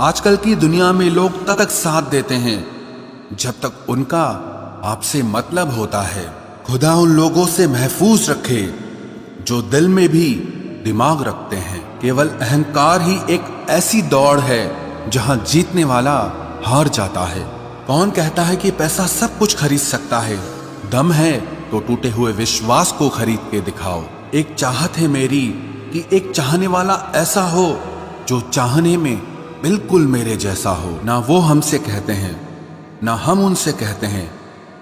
आजकल की दुनिया में लोग तब तक साथ देते हैं जब तक उनका आपसे मतलब होता है। खुदा उन लोगों से महफूज रखे जो दिल में भी दिमाग रखते हैं। केवल अहंकार ही एक ऐसी दौड़ है जहां जीतने वाला हार जाता है। कौन कहता है कि पैसा सब कुछ खरीद सकता है? दम है तो टूटे हुए विश्वास को खरीद के दिखाओ। एक चाहत है मेरी कि एक चाहने वाला ऐसा हो जो चाहने में बिल्कुल मेरे जैसा हो। ना वो हमसे कहते हैं ना हम उनसे कहते हैं,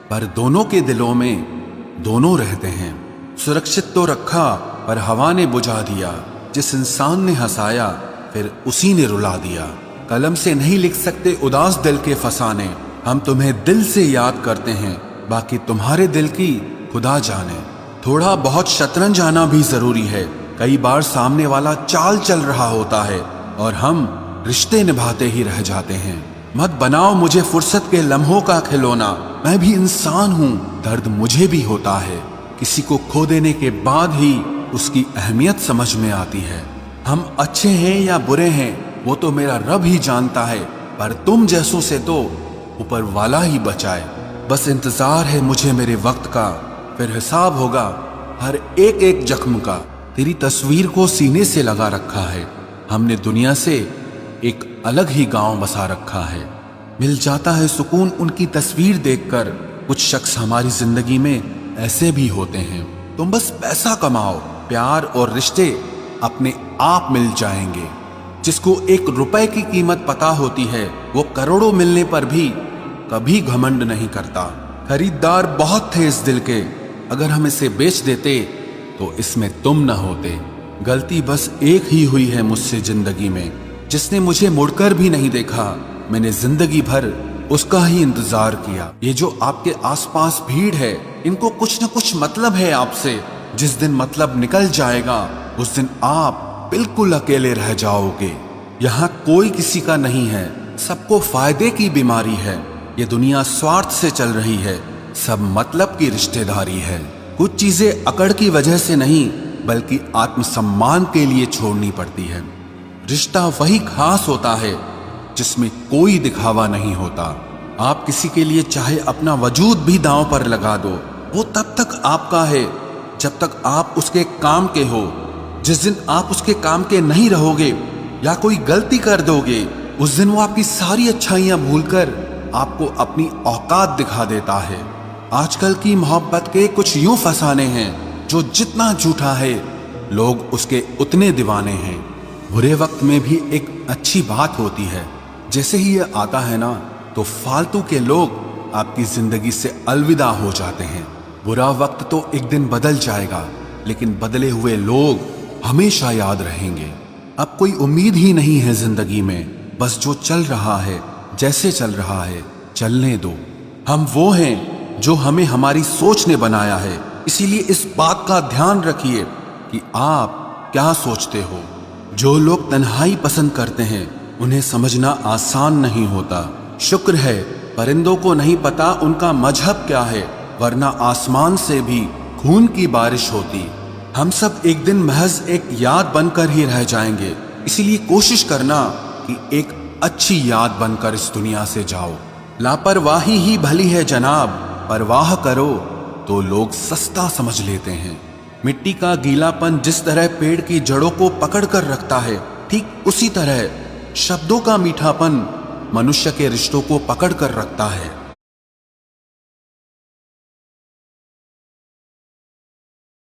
पर दोनों के दिलों में दोनों रहते हैं। सुरक्षित तो रखा पर हवा ने बुझा दिया। जिस इंसान ने हंसाया फिर उसी ने रुला दिया। कलम से नहीं लिख सकते उदास दिल के फसाने। हम तुम्हें दिल से याद करते हैं, बाकी तुम्हारे दिल की खुदा जाने। थोड़ा बहुत शतरंज आना भी जरूरी है। कई बार सामने वाला चाल चल रहा होता है और हम रिश्ते निभाते ही रह जाते हैं। मत बनाओ मुझे फुर्सत के लम्हों का खिलौना। मैं भी इंसान हूँ, दर्द मुझे भी होता है। किसी को खो देने के बाद ही उसकी अहमियत समझ में आती है। हम अच्छे हैं या बुरे हैं वो तो मेरा रब ही जानता है, पर तुम जैसों से तो ऊपर वाला ही बचाए। बस इंतजार है मुझे मेरे वक्त का, फिर हिसाब होगा हर एक एक जख्म का। तेरी तस्वीर को सीने से लगा रखा है। हमने दुनिया से एक अलग ही गांव बसा रखा है। मिल जाता है सुकून उनकी तस्वीर देखकर। कुछ शख्स हमारी जिंदगी में ऐसे भी होते हैं। तुम बस पैसा कमाओ, प्यार और रिश्ते अपने आप मिल जाएंगे। जिसको एक रुपए की कीमत पता होती है वो करोड़ों मिलने पर भी कभी घमंड नहीं करता। खरीदार बहुत थे इस दिल के, अगर हम इसे बेच देते तो इसमें तुम न होते। गलती बस एक ही हुई है मुझसे जिंदगी में, जिसने मुझे मुड़कर भी नहीं देखा। मैंने जिंदगी भर उसका ही इंतजार किया। ये जो आपके आसपास भीड़ है, इनको कुछ न कुछ मतलब है आपसे। जिस दिन मतलब निकल जाएगा उस दिन आप बिल्कुल अकेले रह जाओगे। यहाँ कोई किसी का नहीं है, सबको फायदे की बीमारी है। ये दुनिया स्वार्थ से चल रही है, सब मतलब की रिश्तेदारी है। कुछ चीजें अकड़ की वजह से नहीं बल्कि आत्मसम्मान के लिए छोड़नी पड़ती है। रिश्ता वही खास होता है जिसमें कोई दिखावा नहीं होता। आप किसी के लिए चाहे अपना वजूद भी दांव पर लगा दो, वो तब तक आपका है जब तक आप उसके काम के हो। जिस दिन आप उसके काम के नहीं रहोगे या कोई गलती कर दोगे, उस दिन वो आपकी सारी अच्छाइयां भूलकर आपको अपनी औकात दिखा देता है। आजकल की मोहब्बत के कुछ यूं फसाने हैं जो जितना झूठा है लोग उसके उतने दीवाने हैं। बुरे वक्त में भी एक अच्छी बात होती है। जैसे ही ये आता है ना तो फालतू के लोग आपकी जिंदगी से अलविदा हो जाते हैं। बुरा वक्त तो एक दिन बदल जाएगा, लेकिन बदले हुए लोग हमेशा याद रहेंगे। अब कोई उम्मीद ही नहीं है जिंदगी में, बस जो चल रहा है जैसे चल रहा है चलने दो। हम वो हैं जो हमें हमारी सोच ने बनाया है, इसीलिए इस बात का ध्यान रखिए कि आप क्या सोचते हो। जो लोग तन्हाई पसंद करते हैं उन्हें समझना आसान नहीं होता। शुक्र है परिंदों को नहीं पता उनका मजहब क्या है, वरना आसमान से भी खून की बारिश होती। हम सब एक दिन महज एक याद बनकर ही रह जाएंगे, इसीलिए कोशिश करना कि एक अच्छी याद बनकर इस दुनिया से जाओ। लापरवाही ही भली है जनाब, परवाह करो तो लोग सस्ता समझ लेते हैं। मिट्टी का गीलापन जिस तरह पेड़ की जड़ों को पकड़ कर रखता है, ठीक उसी तरह शब्दों का मीठापन मनुष्य के रिश्तों को पकड़ कर रखता है।